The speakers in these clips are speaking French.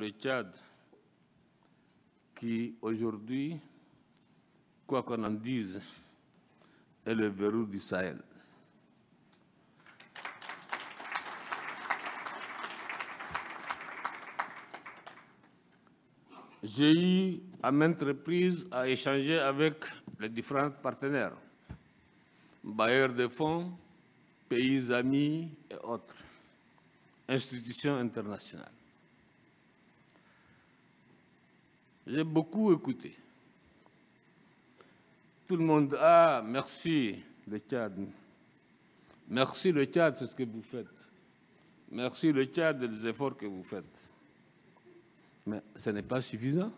le Tchad, qui aujourd'hui, quoi qu'on en dise, est le verrou du Sahel. J'ai eu à maintes reprises à échanger avec les différents partenaires, bailleurs de fonds, pays amis et autres, institutions internationales. J'ai beaucoup écouté. Tout le monde, ah, merci le Tchad. Merci le Tchad, c'est ce que vous faites. Merci le Tchad des efforts que vous faites. Mais ce n'est pas suffisant.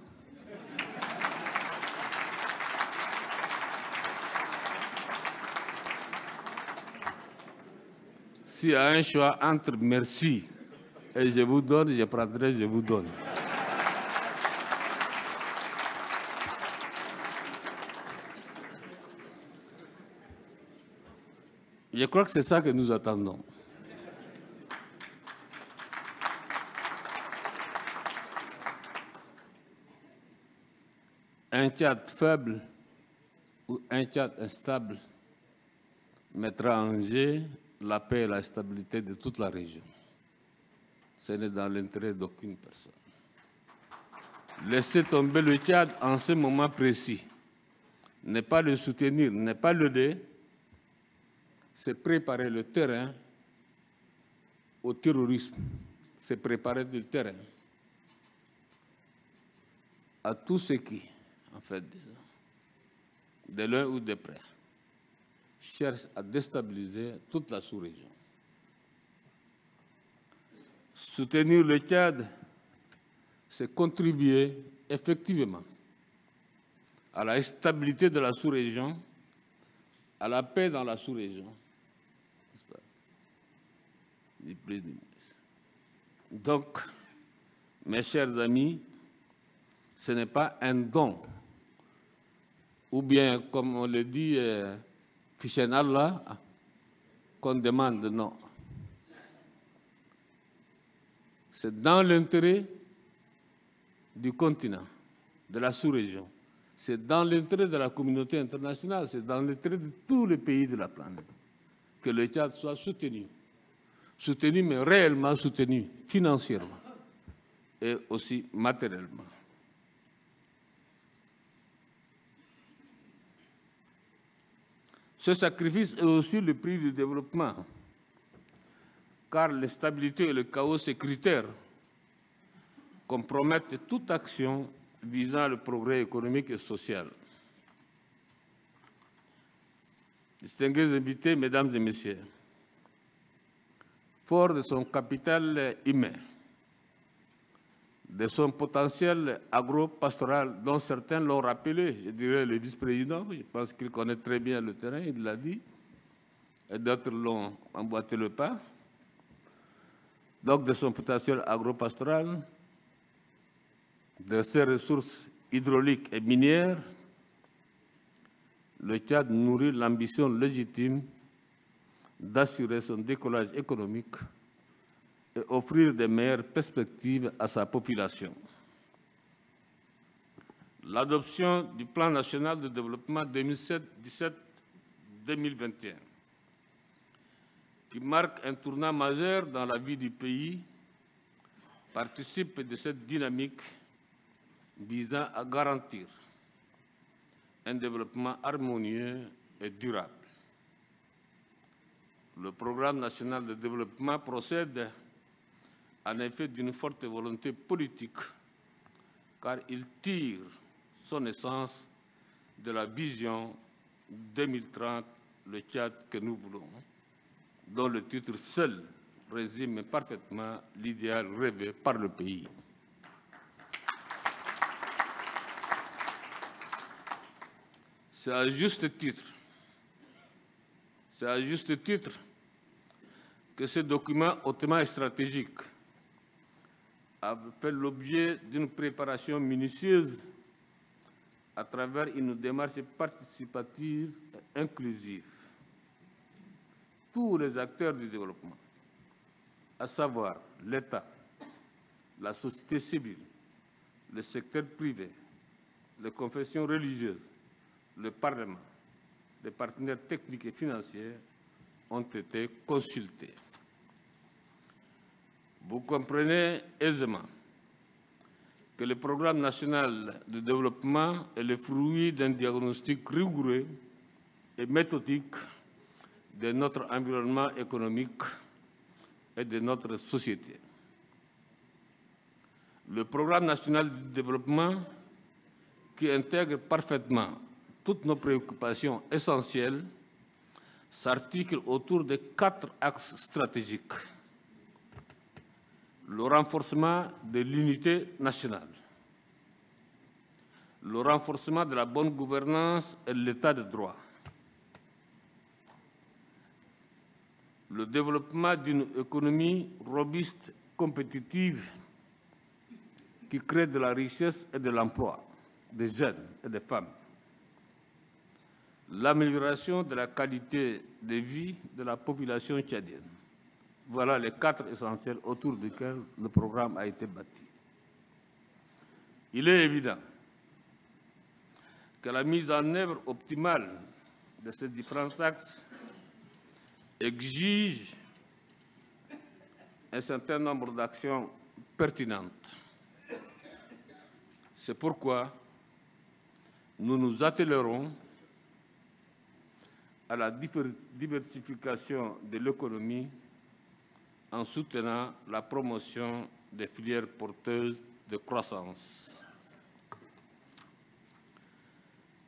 S'il y a un choix entre merci et je vous donne, je prendrai, je vous donne. Je crois que c'est ça que nous attendons. Un Tchad faible ou un Tchad instable mettra en jeu la paix et la stabilité de toute la région. Ce n'est dans l'intérêt d'aucune personne. Laisser tomber le Tchad en ce moment précis, ne pas le soutenir, ne pas l'aider, c'est préparer le terrain au terrorisme, c'est préparer le terrain à tout ce qui, en fait, de loin ou de près, cherche à déstabiliser toute la sous-région. Soutenir le Tchad, c'est contribuer effectivement à la stabilité de la sous-région, à la paix dans la sous-région. Donc, mes chers amis, ce n'est pas un don, ou bien, comme on le dit, Fichen Allah, qu'on demande, non. C'est dans l'intérêt du continent, de la sous-région. C'est dans l'intérêt de la communauté internationale, c'est dans l'intérêt de tous les pays de la planète que le Tchad soit soutenu. Soutenu, mais réellement soutenu, financièrement et aussi matériellement. Ce sacrifice est aussi le prix du développement, car l'instabilité et le chaos sécuritaire compromettent toute action visant le progrès économique et social. Distingués invités, mesdames et messieurs, fort de son capital humain, de son potentiel agro-pastoral, dont certains l'ont rappelé, je dirais le vice-président, je pense qu'il connaît très bien le terrain, il l'a dit, et d'autres l'ont emboîté le pas. Donc, de son potentiel agro-pastoral, de ses ressources hydrauliques et minières, le Tchad nourrit l'ambition légitime d'assurer son décollage économique et offrir de meilleures perspectives à sa population. L'adoption du Plan national de développement 2017-2021, qui marque un tournant majeur dans la vie du pays, participe de cette dynamique visant à garantir un développement harmonieux et durable. Le programme national de développement procède en effet d'une forte volonté politique, car il tire son essence de la vision 2030, le Tchad que nous voulons, dont le titre seul résume parfaitement l'idéal rêvé par le pays. C'est à juste titre que ce document hautement stratégique a fait l'objet d'une préparation minutieuse à travers une démarche participative et inclusive. Tous les acteurs du développement, à savoir l'État, la société civile, le secteur privé, les confessions religieuses, le Parlement, les partenaires techniques et financiers ont été consultés. Vous comprenez aisément que le programme national de développement est le fruit d'un diagnostic rigoureux et méthodique de notre environnement économique et de notre société. Le programme national de développement, qui intègre parfaitement toutes nos préoccupations essentielles, s'articule autour de 4 axes stratégiques. Le renforcement de l'unité nationale, le renforcement de la bonne gouvernance et de l'état de droit, le développement d'une économie robuste, compétitive, qui crée de la richesse et de l'emploi des jeunes et des femmes, l'amélioration de la qualité de vie de la population tchadienne. Voilà les 4 essentiels autour desquels le programme a été bâti. Il est évident que la mise en œuvre optimale de ces différents axes exige un certain nombre d'actions pertinentes. C'est pourquoi nous nous attellerons à la diversification de l'économie en soutenant la promotion des filières porteuses de croissance.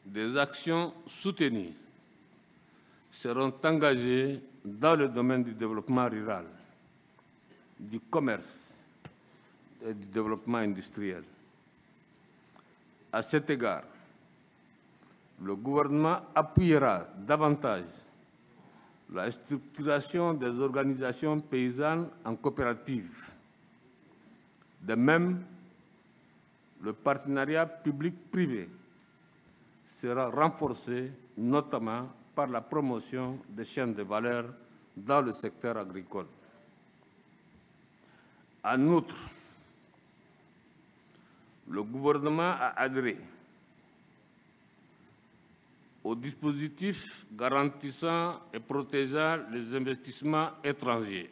Des actions soutenues seront engagées dans le domaine du développement rural, du commerce et du développement industriel. À cet égard, le gouvernement appuiera davantage la structuration des organisations paysannes en coopératives. De même, le partenariat public-privé sera renforcé, notamment par la promotion des chaînes de valeur dans le secteur agricole. En outre, le gouvernement a adhéré au dispositif garantissant et protégeant les investissements étrangers,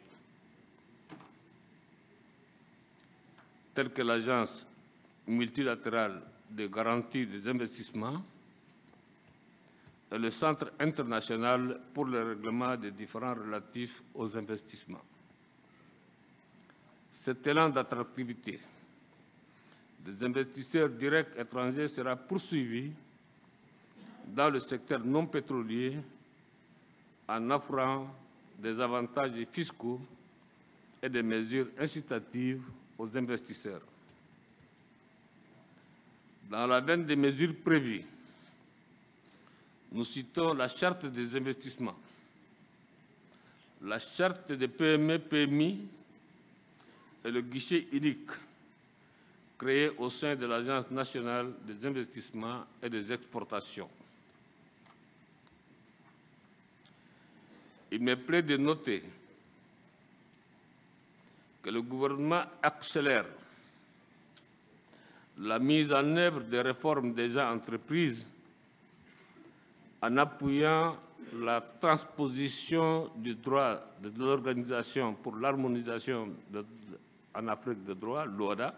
tels que l'Agence multilatérale de garantie des investissements et le Centre international pour le règlement des différends relatifs aux investissements. Cet élan d'attractivité des investisseurs directs étrangers sera poursuivi dans le secteur non pétrolier en offrant des avantages fiscaux et des mesures incitatives aux investisseurs. Dans la veine des mesures prévues, nous citons la Charte des investissements, la Charte des PME-PMI et le guichet unique créé au sein de l'Agence nationale des investissements et des exportations. Il me plaît de noter que le gouvernement accélère la mise en œuvre des réformes déjà entreprises en appuyant la transposition du droit de l'Organisation pour l'harmonisation en Afrique de droit, l'OHADA,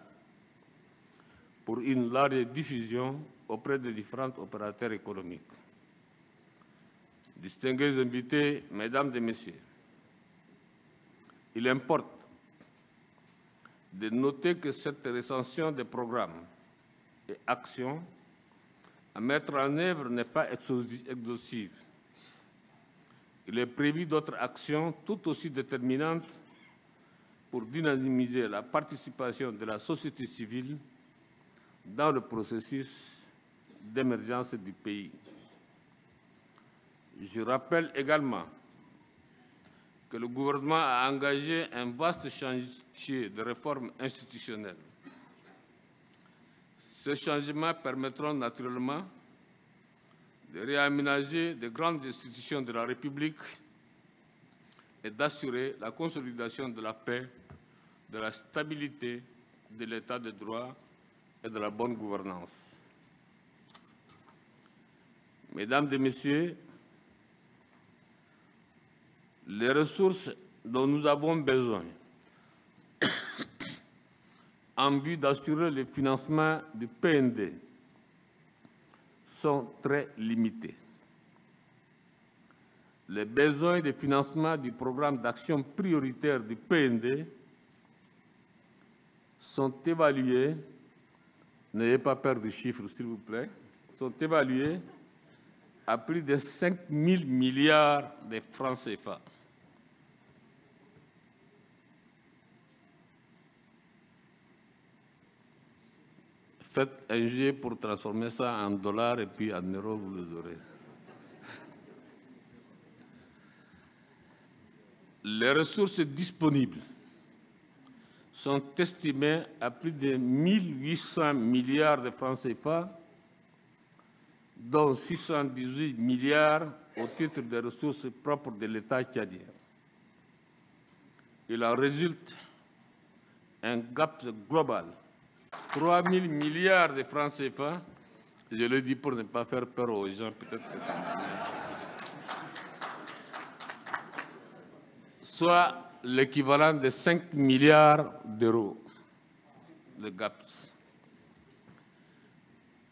pour une large diffusion auprès des différents opérateurs économiques. Distingués invités, Mesdames et Messieurs, il importe de noter que cette recension des programmes et actions à mettre en œuvre n'est pas exhaustive. Il est prévu d'autres actions tout aussi déterminantes pour dynamiser la participation de la société civile dans le processus d'émergence du pays. Je rappelle également que le gouvernement a engagé un vaste chantier de réformes institutionnelles. Ces changements permettront naturellement de réaménager de grandes institutions de la République et d'assurer la consolidation de la paix, de la stabilité de l'état de droit et de la bonne gouvernance. Mesdames et Messieurs, les ressources dont nous avons besoin en vue d'assurer le financement du PND sont très limités. Les besoins de financement du programme d'action prioritaire du PND sont évalués, n'ayez pas peur du chiffre s'il vous plaît, sont évalués à plus de 5 000 milliards de francs CFA. Faites un jet pour transformer ça en dollars et puis en euros, vous les aurez. Les ressources disponibles sont estimées à plus de 1 800 milliards de francs CFA, dont 618 milliards au titre des ressources propres de l'État tchadien. Il en résulte un gap global. 3 000 milliards de francs CFA, je le dis pour ne pas faire peur aux gens, peut-être que c'est soit l'équivalent de 5 milliards d'euros de GAPS.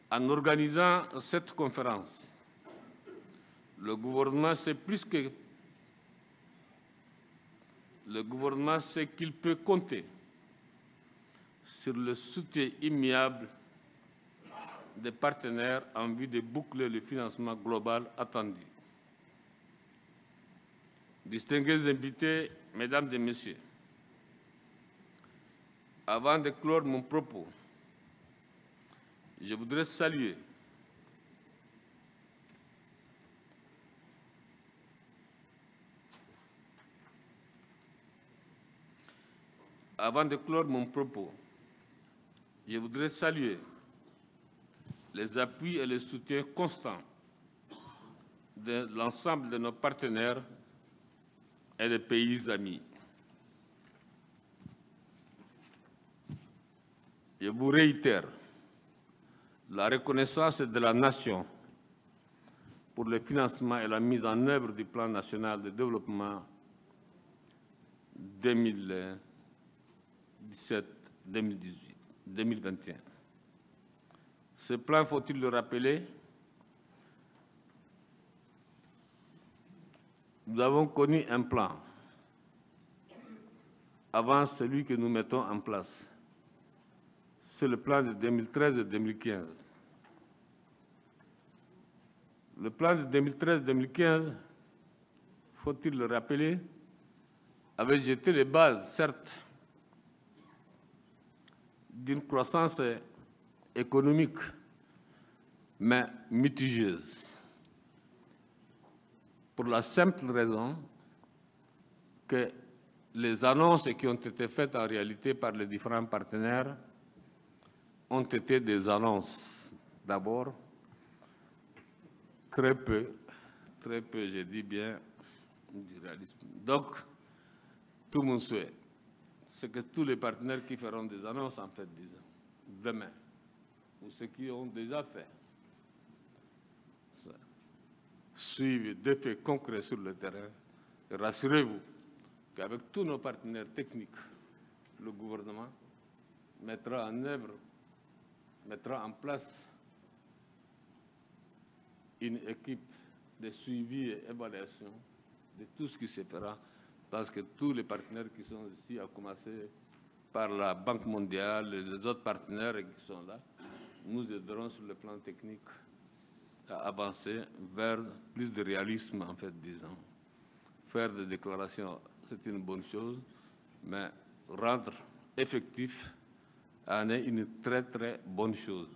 En organisant cette conférence, le gouvernement sait qu'il peut compter sur le soutien immuable des partenaires en vue de boucler le financement global attendu. Distingués invités, Mesdames et Messieurs, avant de clore mon propos, je voudrais saluer les appuis et le soutien constants de l'ensemble de nos partenaires et des pays amis. Je vous réitère la reconnaissance de la Nation pour le financement et la mise en œuvre du Plan national de développement 2017-2021. Ce plan, faut-il le rappeler, nous avons connu un plan avant celui que nous mettons en place. C'est le plan de 2013 et 2015. Le plan de 2013-2015, faut-il le rappeler, avait jeté les bases, certes, d'une croissance économique, mais mitigieuse. Pour la simple raison que les annonces qui ont été faites en réalité par les différents partenaires ont été des annonces d'abord très peu, je dis bien, du réalisme. Donc, tout mon souhait, c'est que tous les partenaires qui feront des annonces, en fait, disons, demain, ou ceux qui ont déjà fait, suivent des faits concrets sur le terrain. Et rassurez-vous qu'avec tous nos partenaires techniques, le gouvernement mettra en place une équipe de suivi et évaluation de tout ce qui se fera, parce que tous les partenaires qui sont ici, à commencer par la Banque mondiale et les autres partenaires qui sont là, nous aiderons sur le plan technique à avancer vers plus de réalisme, en fait, disons. Faire des déclarations, c'est une bonne chose, mais rendre effectif en est une très, très bonne chose.